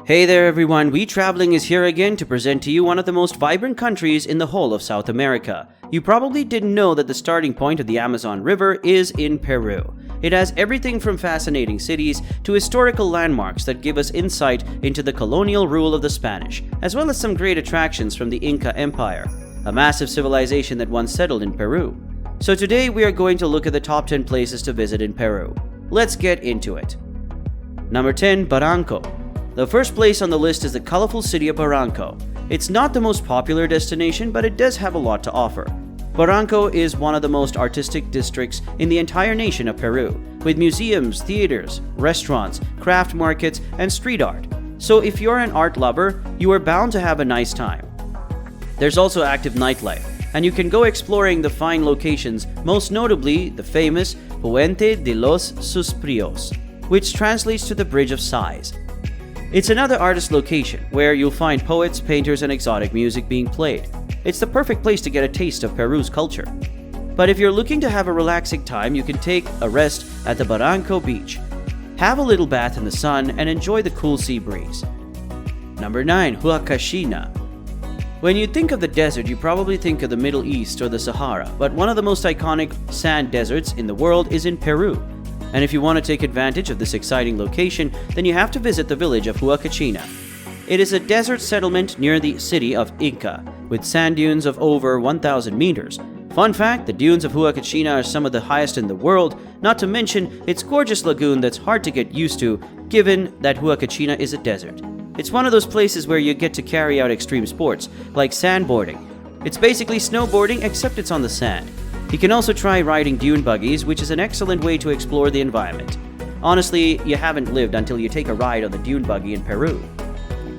Hey there everyone, WeeTravelling is here again to present to you one of the most vibrant countries in the whole of South America. You probably didn't know that the starting point of the Amazon River is in Peru. It has everything from fascinating cities to historical landmarks that give us insight into the colonial rule of the Spanish, as well as some great attractions from the Inca Empire, a massive civilization that once settled in Peru. So today we are going to look at the top 10 places to visit in Peru. Let's get into it. Number 10. Barranco. The first place on the list is the colorful city of Barranco. It's not the most popular destination, but it does have a lot to offer. Barranco is one of the most artistic districts in the entire nation of Peru, with museums, theaters, restaurants, craft markets, and street art. So if you're an art lover, you are bound to have a nice time. There's also active nightlife, and you can go exploring the fine locations, most notably the famous Puente de los Suspiros, which translates to the Bridge of Sighs. It's another artist location where you'll find poets, painters, and exotic music being played. It's the perfect place to get a taste of Peru's culture. But if you're looking to have a relaxing time, you can take a rest at the Barranco beach. Have a little bath in the sun and enjoy the cool sea breeze. Number 9. Huacachina. When you think of the desert, you probably think of the Middle East or the Sahara, but one of the most iconic sand deserts in the world is in Peru. And if you want to take advantage of this exciting location, then you have to visit the village of Huacachina. It is a desert settlement near the city of Ica, with sand dunes of over 1,000 meters. Fun fact, the dunes of Huacachina are some of the highest in the world, not to mention its gorgeous lagoon that's hard to get used to, given that Huacachina is a desert. It's one of those places where you get to carry out extreme sports, like sandboarding. It's basically snowboarding, except it's on the sand. You can also try riding dune buggies, which is an excellent way to explore the environment. Honestly, you haven't lived until you take a ride on the dune buggy in Peru.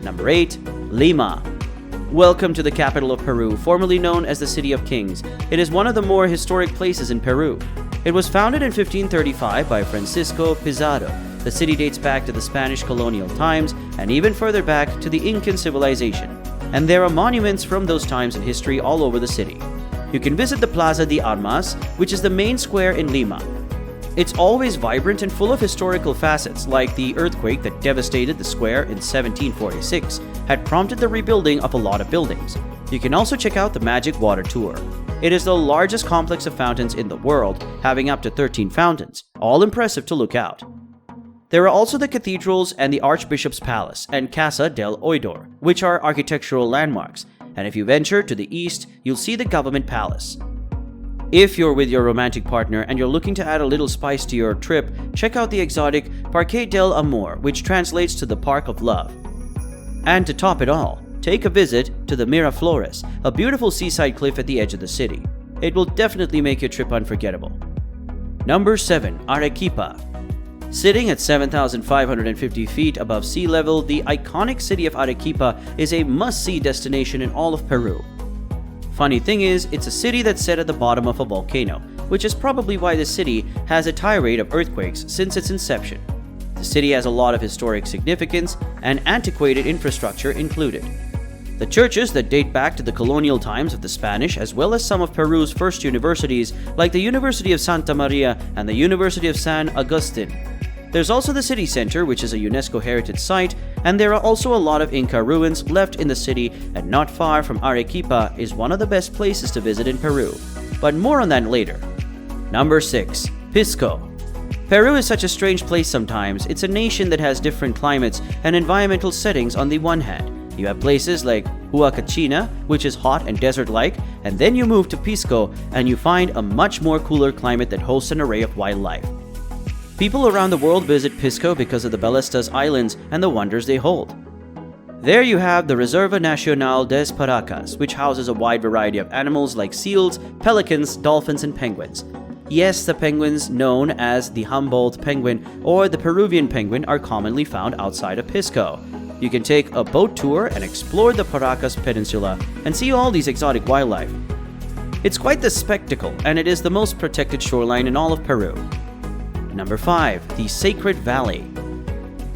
Number 8. Lima. Welcome to the capital of Peru, formerly known as the City of Kings. It is one of the more historic places in Peru. It was founded in 1535 by Francisco Pizarro. The city dates back to the Spanish colonial times and even further back to the Incan civilization. And there are monuments from those times in history all over the city. You can visit the Plaza de Armas, which is the main square in Lima. It's always vibrant and full of historical facets, like the earthquake that devastated the square in 1746 had prompted the rebuilding of a lot of buildings. You can also check out the Magic Water Tour. It is the largest complex of fountains in the world, having up to 13 fountains, all impressive to look out. There are also the cathedrals and the Archbishop's Palace and Casa del Oidor, which are architectural landmarks. And if you venture to the east, you'll see the Government Palace. If you're with your romantic partner and you're looking to add a little spice to your trip, check out the exotic Parque del Amor, which translates to the Park of Love. And to top it all, take a visit to the Miraflores, a beautiful seaside cliff at the edge of the city. It will definitely make your trip unforgettable. Number 7. Arequipa. Sitting at 7,550 feet above sea level, the iconic city of Arequipa is a must-see destination in all of Peru. Funny thing is, it's a city that's set at the bottom of a volcano, which is probably why the city has a tirade of earthquakes since its inception. The city has a lot of historic significance and antiquated infrastructure included. The churches that date back to the colonial times of the Spanish, as well as some of Peru's first universities, like the University of Santa Maria and the University of San Agustin. There's also the city center, which is a UNESCO heritage site, and there are also a lot of Inca ruins left in the city, and not far from Arequipa is one of the best places to visit in Peru. But more on that later. Number 6. Pisco. Peru is such a strange place sometimes. It's a nation that has different climates and environmental settings on the one hand. You have places like Huacachina, which is hot and desert-like, and then you move to Pisco and you find a much more cooler climate that hosts an array of wildlife. People around the world visit Pisco because of the Ballestas Islands and the wonders they hold. There you have the Reserva Nacional des Paracas, which houses a wide variety of animals like seals, pelicans, dolphins, and penguins. Yes, the penguins known as the Humboldt penguin or the Peruvian penguin are commonly found outside of Pisco. You can take a boat tour and explore the Paracas Peninsula and see all these exotic wildlife. It's quite the spectacle, and it is the most protected shoreline in all of Peru. Number 5. The Sacred Valley.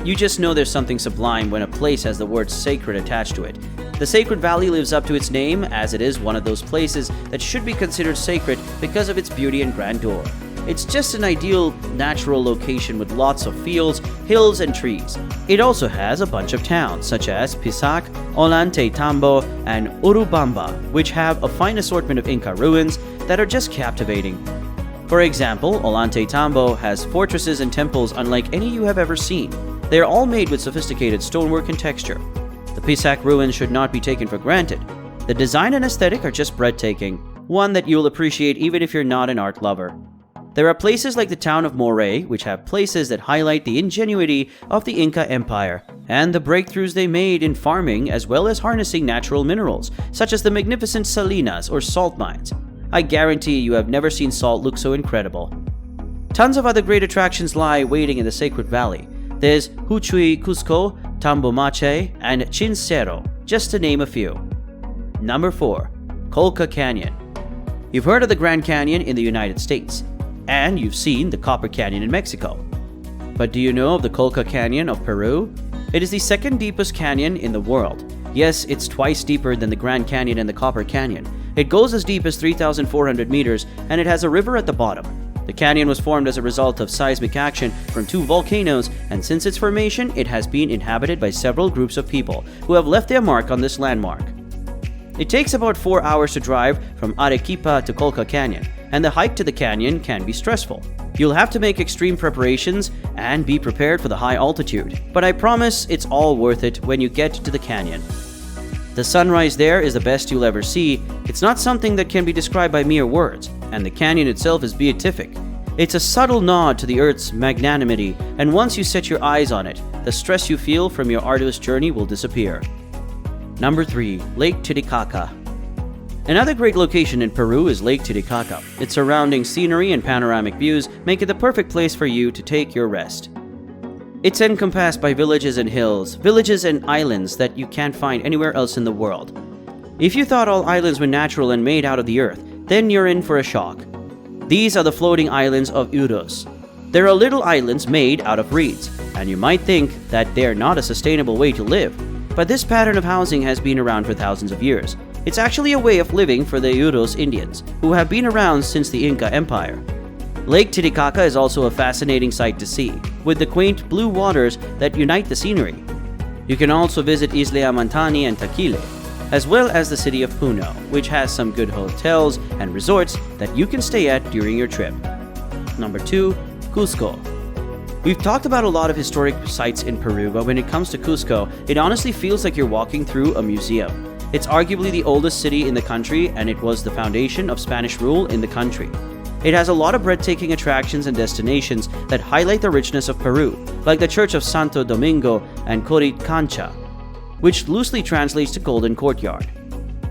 You just know there's something sublime when a place has the word sacred attached to it. The Sacred Valley lives up to its name, as it is one of those places that should be considered sacred because of its beauty and grandeur. It's just an ideal natural location with lots of fields, hills and trees. It also has a bunch of towns such as Pisac, Ollantaytambo, and Urubamba, which have a fine assortment of Inca ruins that are just captivating. For example, Ollantaytambo has fortresses and temples unlike any you have ever seen. They are all made with sophisticated stonework and texture. The Pisac ruins should not be taken for granted. The design and aesthetic are just breathtaking, one that you'll appreciate even if you're not an art lover. There are places like the town of Moray, which have places that highlight the ingenuity of the Inca Empire and the breakthroughs they made in farming as well as harnessing natural minerals, such as the magnificent salinas or salt mines. I guarantee you have never seen salt look so incredible. Tons of other great attractions lie waiting in the Sacred Valley. There's Huchui Cusco, Tambomache, and Chincero, just to name a few. Number 4. Colca Canyon. You've heard of the Grand Canyon in the United States, and you've seen the Copper Canyon in Mexico. But do you know of the Colca Canyon of Peru? It is the second deepest canyon in the world. Yes, it's twice deeper than the Grand Canyon and the Copper Canyon. It goes as deep as 3,400 meters, and it has a river at the bottom. The canyon was formed as a result of seismic action from 2 volcanoes, and since its formation, it has been inhabited by several groups of people who have left their mark on this landmark. It takes about 4 hours to drive from Arequipa to Colca Canyon, and the hike to the canyon can be stressful. You'll have to make extreme preparations and be prepared for the high altitude, but I promise it's all worth it when you get to the canyon. The sunrise there is the best you'll ever see. It's not something that can be described by mere words, and the canyon itself is beatific. It's a subtle nod to the Earth's magnanimity, and once you set your eyes on it, the stress you feel from your arduous journey will disappear. Number 3. Lake Titicaca. Another great location in Peru is Lake Titicaca. Its surrounding scenery and panoramic views make it the perfect place for you to take your rest. It's encompassed by villages and hills, villages and islands that you can't find anywhere else in the world. If you thought all islands were natural and made out of the earth, then you're in for a shock. These are the floating islands of Uros. There are little islands made out of reeds, and you might think that they're not a sustainable way to live. But this pattern of housing has been around for thousands of years. It's actually a way of living for the Uros Indians, who have been around since the Inca Empire. Lake Titicaca is also a fascinating sight to see, with the quaint blue waters that unite the scenery. You can also visit Isla Mantani and Taquile, as well as the city of Puno, which has some good hotels and resorts that you can stay at during your trip. Number 2. Cusco. We've talked about a lot of historic sites in Peru, but when it comes to Cusco, it honestly feels like you're walking through a museum. It's arguably the oldest city in the country, and it was the foundation of Spanish rule in the country. It has a lot of breathtaking attractions and destinations that highlight the richness of Peru, like the Church of Santo Domingo and Coricancha, which loosely translates to Golden Courtyard.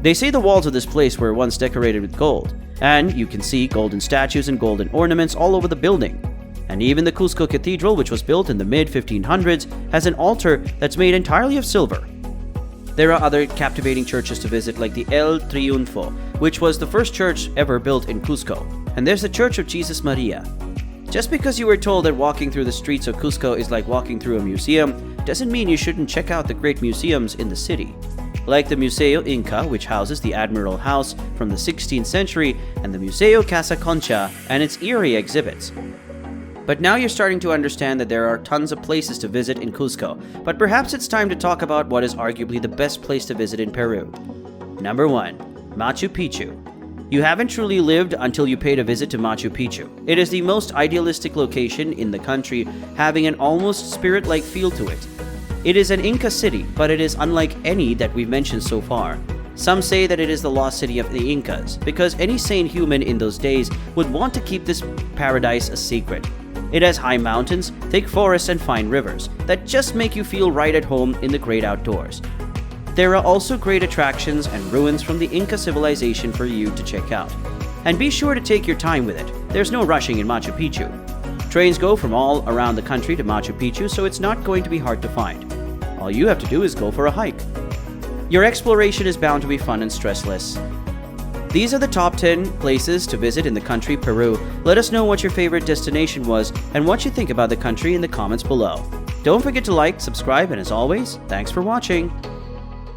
They say the walls of this place were once decorated with gold, and you can see golden statues and golden ornaments all over the building. And even the Cusco Cathedral, which was built in the mid-1500s, has an altar that's made entirely of silver. There are other captivating churches to visit, like the El Triunfo, which was the first church ever built in Cusco. And there's the Church of Jesus Maria. Just because you were told that walking through the streets of Cusco is like walking through a museum, doesn't mean you shouldn't check out the great museums in the city. Like the Museo Inca, which houses the Admiral House from the 16th century, and the Museo Casa Concha and its eerie exhibits. But now you're starting to understand that there are tons of places to visit in Cusco, but perhaps it's time to talk about what is arguably the best place to visit in Peru. Number 1. Machu Picchu. You haven't truly lived until you paid a visit to Machu Picchu. It is the most idealistic location in the country, having an almost spirit-like feel to it. It is an Inca city, but it is unlike any that we've mentioned so far. Some say that it is the lost city of the Incas, because any sane human in those days would want to keep this paradise a secret. It has high mountains, thick forests, and fine rivers that just make you feel right at home in the great outdoors. There are also great attractions and ruins from the Inca civilization for you to check out. And be sure to take your time with it. There's no rushing in Machu Picchu. Trains go from all around the country to Machu Picchu, so it's not going to be hard to find. All you have to do is go for a hike. Your exploration is bound to be fun and stressless. These are the top 10 places to visit in the country Peru. Let us know what your favorite destination was and what you think about the country in the comments below. Don't forget to like, subscribe, and as always, thanks for watching.